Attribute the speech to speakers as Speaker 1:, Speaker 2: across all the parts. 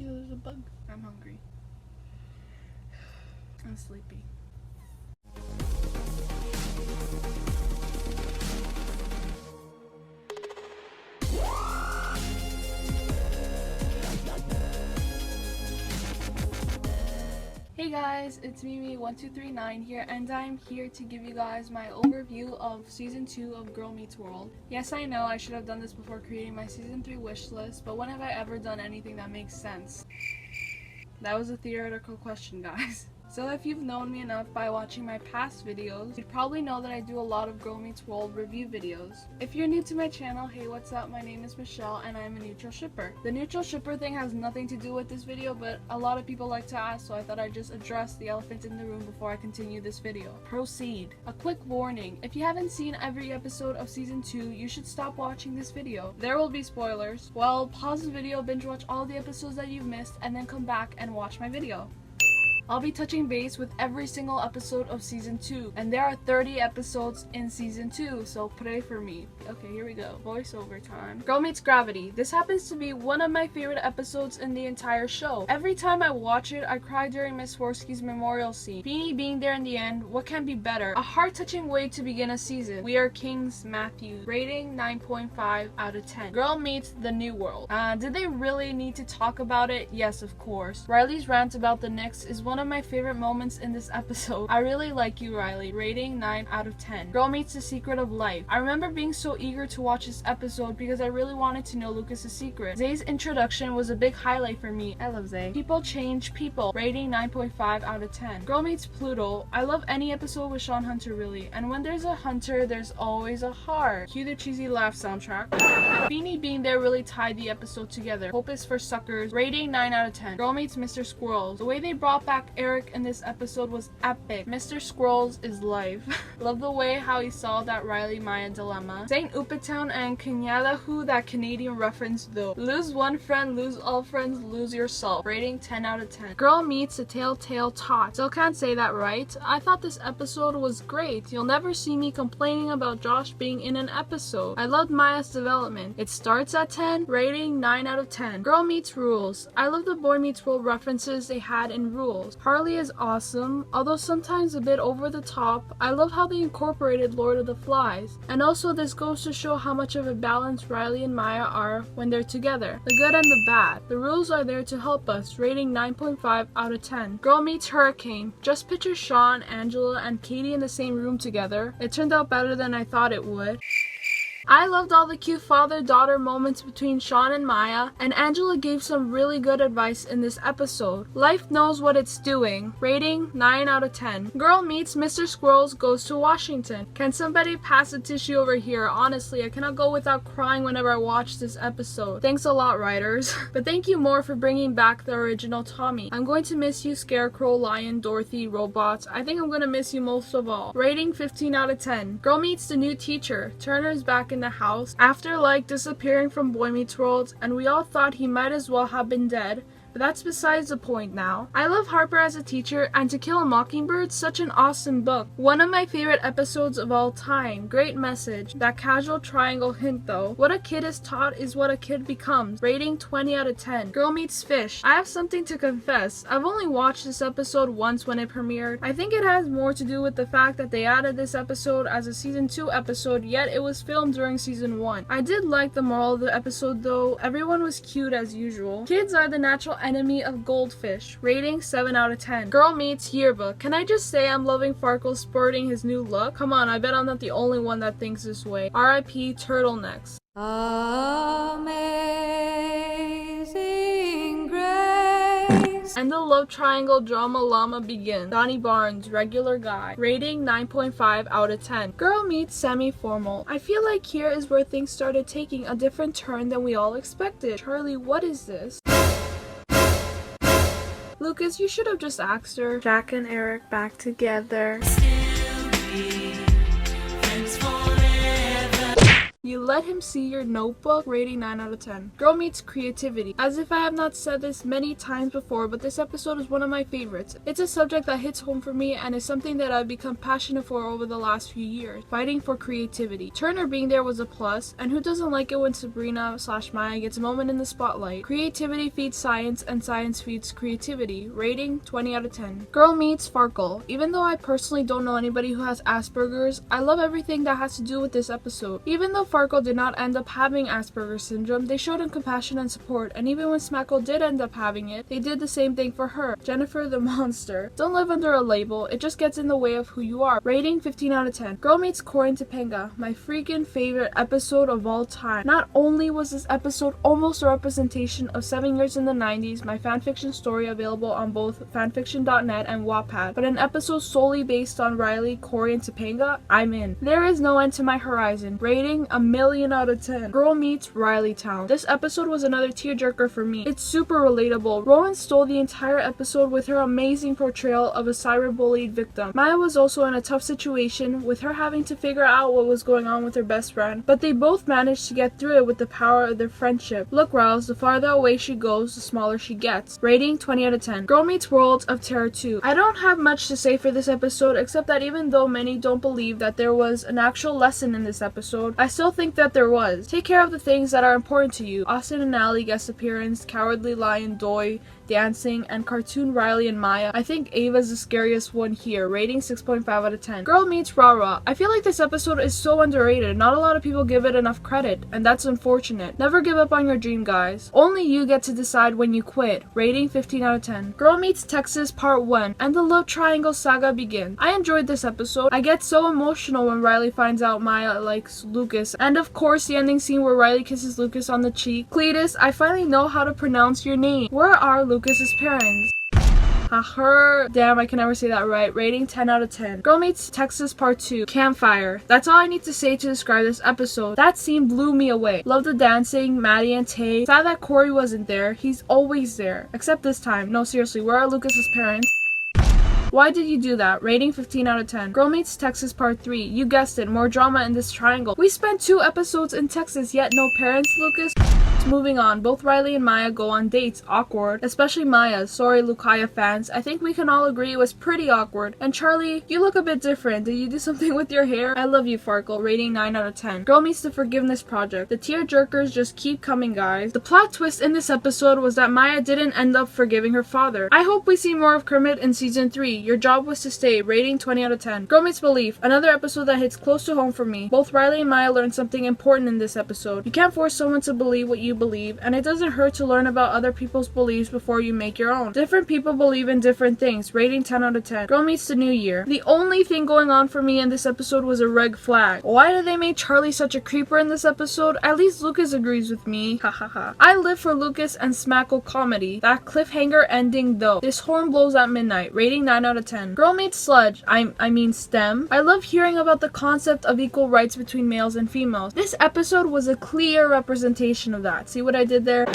Speaker 1: Yeah, there's a bug. I'm hungry. I'm sleepy. Hey guys, it's Mimi1239 here, and I'm here to give you guys my overview of Season 2 of Girl Meets World. Yes, I know I should have done this before creating my Season 3 wish list, but when have I ever done anything that makes sense? That was a theoretical question, guys. So if you've known me enough by watching my past videos, you'd probably know that I do a lot of Girl Meets World review videos. If you're new to my channel, hey, what's up? My name is Michelle and I'm a neutral shipper. The neutral shipper thing has nothing to do with this video, but a lot of people like to ask, so I thought I'd just address the elephant in the room before I continue this video. Proceed. A quick warning, if you haven't seen every episode of Season 2, you should stop watching this video. There will be spoilers. Well, pause the video, binge watch all the episodes that you've missed, and then come back and watch my video. I'll be touching base with every single episode of Season 2, and there are 30 episodes in Season 2, so pray for me. Okay, here we go. Voiceover time. Girl Meets Gravity. This happens to be one of my favorite episodes in the entire show. Every time I watch it, I cry during Miss Swirsky's memorial scene. Beanie being there in the end, what can be better? A heart-touching way to begin a season. We Are Kings, Matthew. Rating 9.5 out of 10. Girl Meets the New World. Did they really need to talk about it? Yes, of course. Riley's rant about the Knicks is one of my favorite moments in this episode. I really like you, Riley. Rating 9 out of 10. Girl Meets the Secret of Life. I remember being so eager to watch this episode because I really wanted to know Lucas's secret. Zay's introduction was a big highlight for me. I love Zay. People change people. Rating 9.5 out of 10. Girl Meets Pluto. I love any episode with Sean Hunter, really. And when there's a hunter, there's always a heart. Cue the cheesy laugh soundtrack. Beanie being there really tied the episode together. Hope is for suckers. Rating 9 out of 10. Girl Meets Mr. Squirrels. The way they brought back Eric in this episode was epic. Mr. Squirrels is life. Love the way how he solved that Riley Maya dilemma. Saint Upitown and Kenyada who that Canadian reference though. Lose one friend, lose all friends, lose yourself. Rating 10 out of 10. Girl Meets a Telltale Tot. Still can't say that right. I thought this episode was great. You'll never see me complaining about Josh being in an episode. I loved Maya's development. It starts at 10. Rating 9 out of 10. Girl Meets Rules. I love the Boy Meets World references they had in Rules. Harley is awesome, although sometimes a bit over the top. I love how they incorporated Lord of the Flies. And also this goes to show how much of a balance Riley and Maya are when they're together. The good and the bad. The rules are there to help us. Rating 9.5 out of 10. Girl Meets Hurricane. Just picture Sean, Angela, and Katie in the same room together. It turned out better than I thought it would. I loved all the cute father-daughter moments between Sean and Maya, and Angela gave some really good advice in this episode. Life knows what it's doing. Rating 9 out of 10. Girl Meets Mr. Squirrels goes to Washington. Can somebody pass a tissue over here? Honestly, I cannot go without crying whenever I watch this episode. Thanks a lot, writers. But thank you more for bringing back the original Tommy. I'm going to miss you, Scarecrow, Lion, Dorothy, Robots. I think I'm going to miss you most of all. Rating 15 out of 10. Girl Meets the New Teacher. Turner's back in the house after disappearing from Boy Meets World, and we all thought he might as well have been dead. But that's besides the point now. I love Harper as a teacher, and To Kill a Mockingbird, such an awesome book. One of my favorite episodes of all time. Great message. That casual triangle hint though. What a kid is taught is what a kid becomes. Rating 20 out of 10. Girl Meets Fish. I have something to confess. I've only watched this episode once when it premiered. I think it has more to do with the fact that they added this episode as a Season 2 episode, yet it was filmed during Season 1. I did like the moral of the episode though. Everyone was cute as usual. Kids are the natural enemy of goldfish. Rating 7 out of 10. Girl Meets Yearbook. Can I just say I'm loving Farkle sporting his new look? Come on, I bet I'm not the only one that thinks this way. R.I.P. Turtlenecks. Amazing Grace. And the love triangle drama llama begins. Donnie Barnes, regular guy. Rating 9.5 out of 10. Girl Meets Semi-Formal. I feel like here is where things started taking a different turn than we all expected. Charlie, what is this? Lucas, you should have just asked her. Jack and Eric back together. You let him see your notebook, rating 9 out of 10. Girl meets creativity. As if I have not said this many times before, but this episode is one of my favorites. It's a subject that hits home for me and is something that I've become passionate for over the last few years, fighting for creativity. Turner being there was a plus, and who doesn't like it when Sabrina/Maya gets a moment in the spotlight? Creativity feeds science, and science feeds creativity. Rating 20 out of 10. Girl meets Farkle. Even though I personally don't know anybody who has Asperger's, I love everything that has to do with this episode. Even though Farkle did not end up having Asperger's syndrome, they showed him compassion and support, and even when Smackle did end up having it, they did the same thing for her. Jennifer the monster. Don't live under a label, it just gets in the way of who you are. Rating 15 out of 10. Girl meets Cory and Topanga. My freaking favorite episode of all time. Not only was this episode almost a representation of 7 years in the 90s, my fanfiction story available on both fanfiction.net and Wattpad, but an episode solely based on Riley, Cory, and Topanga, I'm in. There is no end to my horizon. Rating a million out of 10. Girl meets Riley Town. This episode was another tearjerker for me. It's super relatable. Rowan stole the entire episode with her amazing portrayal of a cyberbullied victim. Maya was also in a tough situation with her having to figure out what was going on with her best friend, but they both managed to get through it with the power of their friendship. Look, Rouse, the farther away she goes, the smaller she gets. Rating 20 out of 10. Girl meets World of Terror 2. I don't have much to say for this episode except that even though many don't believe that there was an actual lesson in this episode, I still think that there was. Take care of the things that are important to you. Austin and Allie guest appearance, Cowardly Lion Doy dancing, and cartoon Riley and Maya. I think Ava's the scariest one here. Rating 6.5 out of 10. Girl meets Rara. I feel like this episode is so underrated. Not a lot of people give it enough credit, and that's unfortunate. Never give up on your dream, guys. Only you get to decide when you quit. Rating 15 out of 10. Girl meets Texas Part 1, and the love triangle saga begins. I enjoyed this episode. I get so emotional when Riley finds out Maya likes Lucas, and of course the ending scene where Riley kisses Lucas on the cheek. Cletus, I finally know how to pronounce your name. Where are Lucas's parents? Damn, I can never say that right. Rating 10 out of 10. Girl meets Texas Part 2. Campfire. That's all I need to say to describe this episode. That scene blew me away. Love the dancing, Maddie and Tay. Sad that Cory wasn't there. He's always there. Except this time. No, seriously, where are Lucas's parents? Why did you do that? Rating 15 out of 10. Girl meets Texas Part 3. You guessed it, more drama in this triangle. We spent 2 episodes in Texas, yet no parents, Lucas? Moving on, both Riley and Maya go on dates. Awkward. Especially Maya. Sorry, Lucaya fans. I think we can all agree it was pretty awkward. And Charlie, you look a bit different. Did you do something with your hair? I love you, Farkle. Rating 9 out of 10. Girl meets the Forgiveness Project. The tear jerkers just keep coming, guys. The plot twist in this episode was that Maya didn't end up forgiving her father. I hope we see more of Kermit in season 3. Your job was to stay. Rating 20 out of 10. Girl meets Belief. Another episode that hits close to home for me. Both Riley and Maya learned something important in this episode. You can't force someone to believe what you believe, and it doesn't hurt to learn about other people's beliefs before you make your own. Different people believe in different things. Rating 10 out of 10. Girl meets the New Year. The only thing going on for me in this episode was a red flag. Why did they make Charlie such a creeper in this episode? At least Lucas agrees with me. Hahaha. I live for Lucas and Smackle comedy. That cliffhanger ending though. This horn blows at midnight. Rating 9 out of 10. Girl meets Sludge. I mean STEM. I love hearing about the concept of equal rights between males and females. This episode was a clear representation of that. See what I did there?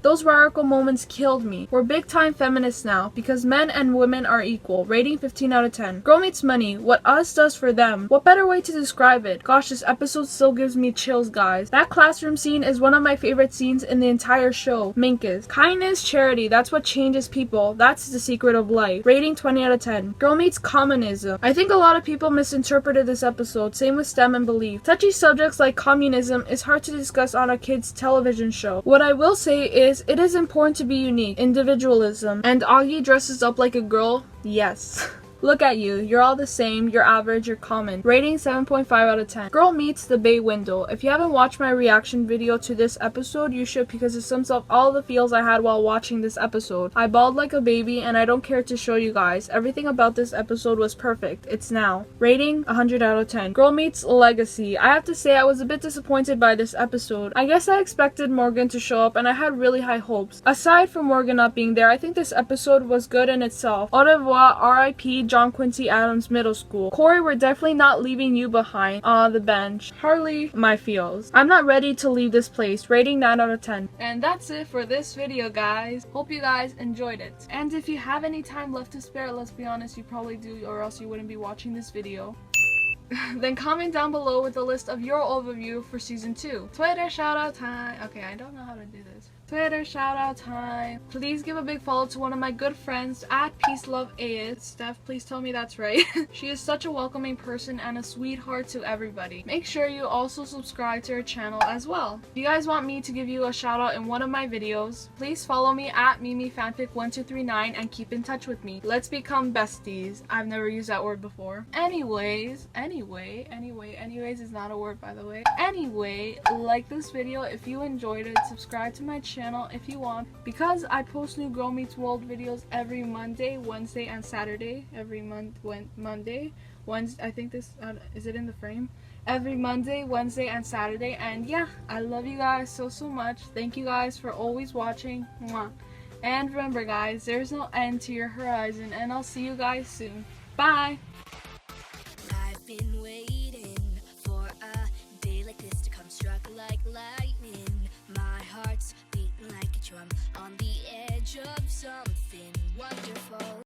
Speaker 1: Those radical moments killed me. We're big time feminists now because men and women are equal. Rating 15 out of 10. Girl meets Money. What us does for them. What better way to describe it? Gosh, this episode still gives me chills, guys. That classroom scene is one of my favorite scenes in the entire show. Minkus. Kindness, charity. That's what changes people. That's the secret of life. Rating 20 out of 10. Girl meets Communism. I think a lot of people misinterpreted this episode. Same with STEM and Belief. Touchy subjects like communism is hard to discuss on a kid's television show. What I will say is, it is important to be unique. Individualism. And Augie dresses up like a girl? Yes. Look at you. You're all the same. You're average. You're common. Rating 7.5 out of 10. Girl meets the Bay Window. If you haven't watched my reaction video to this episode, you should because it sums up all the feels I had while watching this episode. I bawled like a baby and I don't care to show you guys. Everything about this episode was perfect. It's now. Rating 100 out of 10. Girl meets Legacy. I have to say I was a bit disappointed by this episode. I guess I expected Morgan to show up and I had really high hopes. Aside from Morgan not being there, I think this episode was good in itself. Au revoir, R.I.P. John Quincy Adams Middle School. Cory, we're definitely not leaving you behind on the bench. Harley, my feels. I'm not ready to leave this place. Rating 9 out of 10. And that's it for this video, guys. Hope you guys enjoyed it. And if you have any time left to spare, let's be honest, you probably do, or else you wouldn't be watching this video. Then comment down below with a list of your overview for season 2. Twitter shout out time. Okay, I don't know how to do this. Twitter shout out time. Please give a big follow to one of my good friends at PeaceLoveAid. Steph, please tell me that's right. She is such a welcoming person and a sweetheart to everybody. Make sure you also subscribe to her channel as well. If you guys want me to give you a shout out in one of my videos, please follow me at MimiFanfic1239 and keep in touch with me. Let's become besties. I've never used that word before. Anyways is not a word, by the way. Anyway, like this video if you enjoyed it. Subscribe to my channel if you want, because I post new Girl Meets World videos every Monday, Wednesday, and Saturday. Every Monday, Wednesday. I think this is it in the frame. Every Monday, Wednesday, and Saturday. And yeah, I love you guys so much. Thank you guys for always watching. Mwah. And remember, guys, there's no end to your horizon, and I'll see you guys soon. Bye.
Speaker 2: I've been waiting for a day like this to come, struck like lightning. My heart's beating like a drum on the edge of something wonderful.